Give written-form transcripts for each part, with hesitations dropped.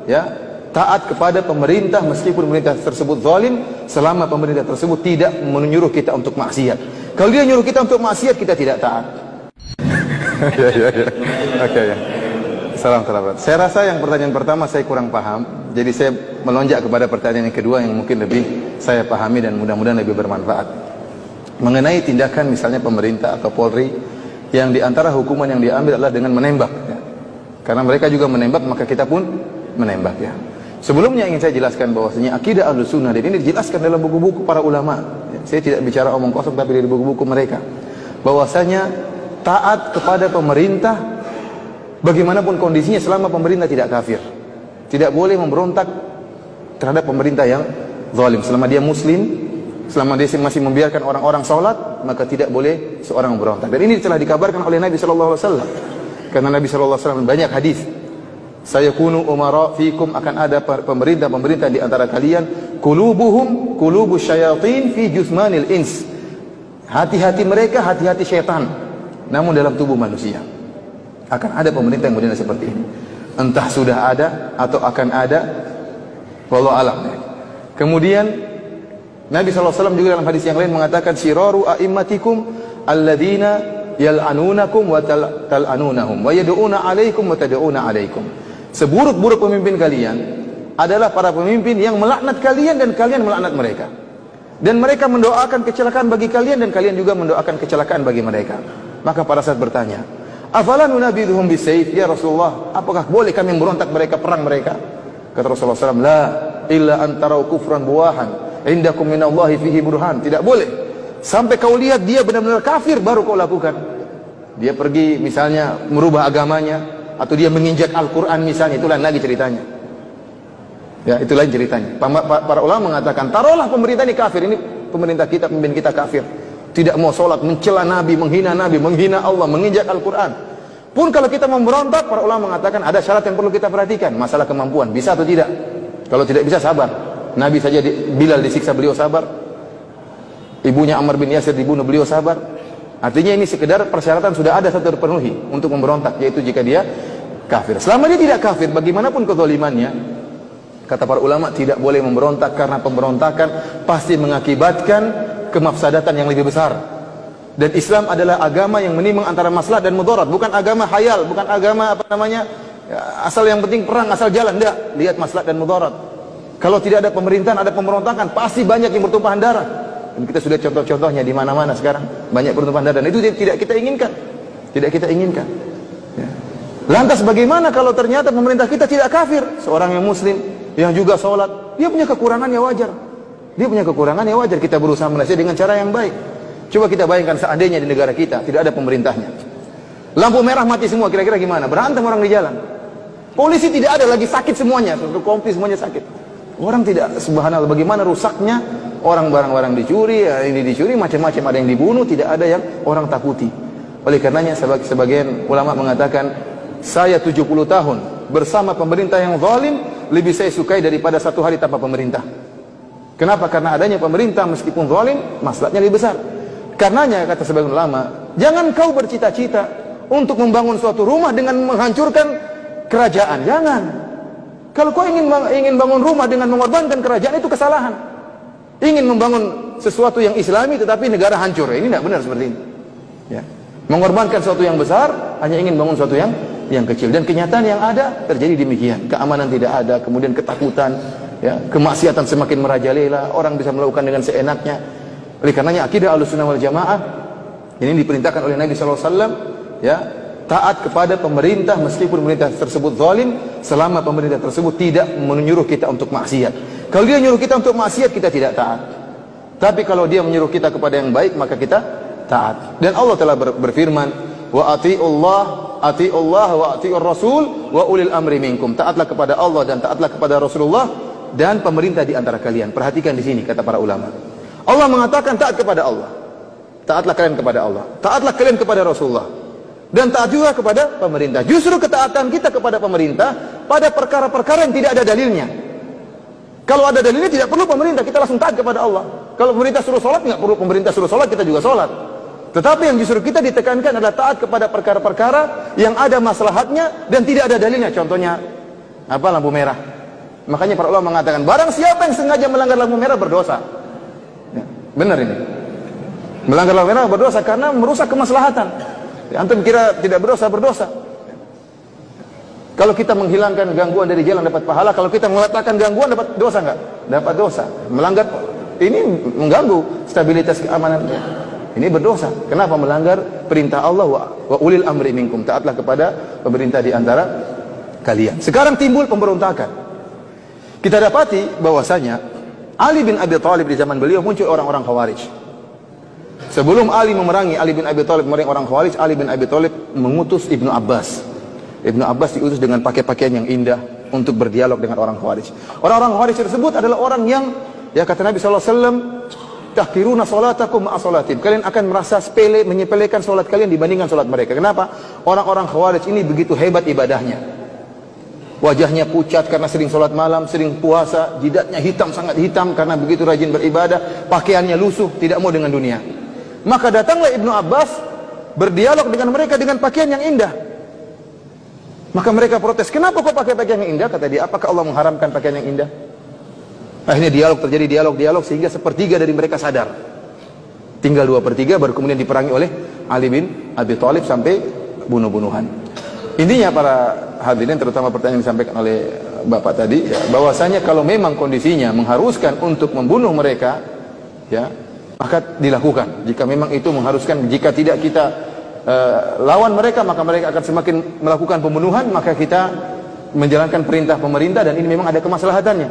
ya, taat kepada pemerintah meskipun pemerintah tersebut zalim, selama pemerintah tersebut tidak menyuruh kita untuk maksiat. Kalau dia nyuruh kita untuk maksiat, kita tidak taat. Ya. Oke ya. Salam. Saya rasa yang pertanyaan pertama saya kurang paham, jadi saya melonjak kepada pertanyaan yang kedua yang mungkin lebih saya pahami dan mudah-mudahan lebih bermanfaat. Mengenai tindakan misalnya pemerintah atau Polri, yang diantara hukuman yang diambil adalah dengan menembak. Ya. Karena mereka juga menembak, maka kita pun menembak. Ya. Sebelumnya ingin saya jelaskan bahwasanya akidah Ahlussunnah, dan ini dijelaskan dalam buku-buku para ulama. Ya. Saya tidak bicara omong kosong, tapi dari buku-buku mereka. Bahwasanya taat kepada pemerintah bagaimanapun kondisinya selama pemerintah tidak kafir. Tidak boleh memberontak terhadap pemerintah yang zalim. Selama dia muslim, selama dia masih membiarkan orang-orang sholat, maka tidak boleh seorang memberontak. Dan ini telah dikabarkan oleh Nabi SAW. Karena Nabi SAW banyak hadis, sayakunu umara fikum, akan ada pemerintah-pemerintah di antara kalian, qulubuhum qulubus syayatin fi jusmanil ins. Hati-hati mereka hati-hati syaitan, namun dalam tubuh manusia. Akan ada pemerintah yang model seperti ini. Entah sudah ada atau akan ada, wallahu alam. Kemudian Nabi SAW juga dalam hadis yang lain mengatakan, syiraru a'immatikum alladzina yal'anunakum wa tal'anunahum wa yad'una alaikum wa tad'una alaikum. Seburuk-buruk pemimpin kalian adalah para pemimpin yang melaknat kalian dan kalian melaknat mereka. Dan mereka mendoakan kecelakaan bagi kalian dan kalian juga mendoakan kecelakaan bagi mereka. Maka para sahabat bertanya, afala nunabidhuhum bisayf ya Rasulullah, apakah boleh kami memberontak mereka, perang mereka? Kata Rasulullah SAW, la illa antarau kufran buwahan indakum minallahi fihi burhan. Tidak boleh sampai kau lihat dia benar-benar kafir baru kau lakukan. Dia pergi misalnya merubah agamanya, atau dia menginjak Al-Quran misalnya, itulah lagi ceritanya. Ya, itulah ceritanya. Para ulama mengatakan, taruhlah pemerintah ini kafir, ini pemerintah kita, pemimpin kita kafir, tidak mau sholat, mencela Nabi, menghina Allah, menginjak Al-Quran. Pun kalau kita memberontak, para ulama mengatakan ada syarat yang perlu kita perhatikan, masalah kemampuan, bisa atau tidak. Kalau tidak bisa, sabar. Nabi saja Bilal disiksa, beliau sabar. Ibunya Ammar bin Yasir dibunuh, beliau sabar. Artinya ini sekedar persyaratan sudah ada satu terpenuhi untuk memberontak, yaitu jika dia kafir. Selama dia tidak kafir, bagaimanapun kezalimannya, kata para ulama, tidak boleh memberontak, karena pemberontakan pasti mengakibatkan kemafsadatan yang lebih besar. Dan Islam adalah agama yang menimbang antara maslahat dan mudarat, bukan agama khayal, bukan agama asal yang penting perang, asal jalan. Tidak, lihat maslahat dan mudarat. Kalau tidak ada pemerintahan, ada pemberontakan, pasti banyak yang bertumpahan darah. Dan kita sudah contoh-contohnya di mana-mana sekarang, banyak bertumpahan darah, dan itu tidak kita inginkan. Tidak kita inginkan. Ya. Lantas bagaimana kalau ternyata pemerintah kita tidak kafir? Seorang yang muslim, yang juga sholat, dia punya kekurangan, ya wajar. Dia punya kekurangan, ya wajar. Kita berusaha menasihati dengan cara yang baik. Coba kita bayangkan seandainya di negara kita tidak ada pemerintahnya, lampu merah mati semua, kira-kira gimana? Berantem orang di jalan. Polisi tidak ada lagi, sakit semuanya, satu kompi semuanya sakit. Orang tidak, subhanallah, bagaimana rusaknya orang, barang-barang dicuri, ini dicuri, macam-macam, ada yang dibunuh, tidak ada yang orang takuti. Oleh karenanya sebagian ulama mengatakan, saya 70 tahun bersama pemerintah yang zalim lebih saya sukai daripada satu hari tanpa pemerintah. Kenapa? Karena adanya pemerintah meskipun zalim, maslahatnya lebih besar. Karenanya kata sebagian ulama, jangan kau bercita-cita untuk membangun suatu rumah dengan menghancurkan kerajaan. Jangan. Kalau kau ingin bangun rumah dengan mengorbankan kerajaan, itu kesalahan. Ingin membangun sesuatu yang islami tetapi negara hancur, ini tidak benar seperti ini. Ya. Mengorbankan sesuatu yang besar hanya ingin bangun sesuatu yang kecil. Dan kenyataan yang ada terjadi demikian. Keamanan tidak ada, kemudian ketakutan, ya, kemaksiatan semakin merajalela, orang bisa melakukan dengan seenaknya. Oleh karenanya akidah Ahlussunnah wal Jamaah ini diperintahkan oleh Nabi SAW, ya, taat kepada pemerintah meskipun pemerintah tersebut zalim, selama pemerintah tersebut tidak menyuruh kita untuk maksiat. Kalau dia menyuruh kita untuk maksiat, kita tidak taat. Tapi kalau dia menyuruh kita kepada yang baik, maka kita taat. Dan Allah telah berfirman, wa ati'ullah wa ati'ur rasul wa ulil amri minkum. Taatlah kepada Allah dan taatlah kepada Rasulullah dan pemerintah di antara kalian. Perhatikan di sini kata para ulama. Allah mengatakan taat kepada Allah. Taatlah kalian kepada Allah. Taatlah kalian kepada Rasulullah. Dan taat juga kepada pemerintah. Justru ketaatan kita kepada pemerintah pada perkara-perkara yang tidak ada dalilnya. Kalau ada dalilnya tidak perlu pemerintah, kita langsung taat kepada Allah. Kalau pemerintah suruh sholat, nggak perlu pemerintah suruh sholat, kita juga sholat. Tetapi yang justru kita ditekankan adalah taat kepada perkara-perkara yang ada maslahatnya dan tidak ada dalilnya. Contohnya apa? Lampu merah. Makanya para ulama mengatakan, barang siapa yang sengaja melanggar lampu merah berdosa. Ya, benar ini. Melanggar lampu merah berdosa karena merusak kemaslahatan. Ya, antum kira tidak berdosa, berdosa. Kalau kita menghilangkan gangguan dari jalan dapat pahala, kalau kita meletakkan gangguan dapat dosa enggak? Dapat dosa. Melanggar ini mengganggu stabilitas keamanan. Ini berdosa. Kenapa melanggar perintah Allah wa ulil amri minkum? Taatlah kepada pemerintah di antara kalian. Sekarang timbul pemberontakan. Kita dapati bahwasanya Ali bin Abi Thalib di zaman beliau muncul orang-orang Khawarij. Sebelum Ali bin Abi Thalib memerangi orang Khawarij, Ali bin Abi Thalib mengutus Ibnu Abbas. Ibnu Abbas diutus dengan pakai pakaian yang indah untuk berdialog dengan orang Khawarij. Orang-orang Khawarij tersebut adalah orang yang, ya kata Nabi SAW, tahkiruna salatakum ma'a salatim. Kalian akan merasa sepele, menyepelekan salat kalian dibandingkan salat mereka. Kenapa? Orang-orang Khawarij ini begitu hebat ibadahnya. Wajahnya pucat karena sering salat malam, sering puasa, jidatnya hitam, sangat hitam karena begitu rajin beribadah, pakaiannya lusuh, tidak mau dengan dunia. Maka datanglah Ibnu Abbas berdialog dengan mereka dengan pakaian yang indah. Maka mereka protes, kenapa kau pakai pakaian yang indah? Kata dia, apakah Allah mengharamkan pakaian yang indah? Akhirnya terjadi dialog sehingga sepertiga dari mereka sadar. Tinggal 2/3 baru kemudian diperangi oleh Ali bin Abi Thalib sampai bunuh-bunuhan. Intinya para hadirin, terutama pertanyaan yang disampaikan oleh Bapak tadi, ya, bahwasanya kalau memang kondisinya mengharuskan untuk membunuh mereka, ya, maka dilakukan. Jika memang itu mengharuskan, jika tidak kita lawan mereka, maka mereka akan semakin melakukan pembunuhan, maka kita menjalankan perintah pemerintah dan ini memang ada kemaslahatannya.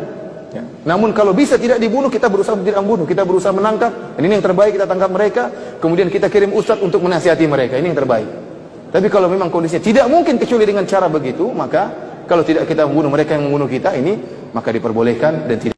Ya. Namun kalau bisa tidak dibunuh, kita berusaha tidak membunuh, kita berusaha menangkap, dan ini yang terbaik, kita tangkap mereka, kemudian kita kirim ustadz untuk menasihati mereka, ini yang terbaik. Tapi kalau memang kondisinya tidak mungkin kecuali dengan cara begitu, maka kalau tidak kita membunuh mereka yang membunuh kita, ini maka diperbolehkan dan tidak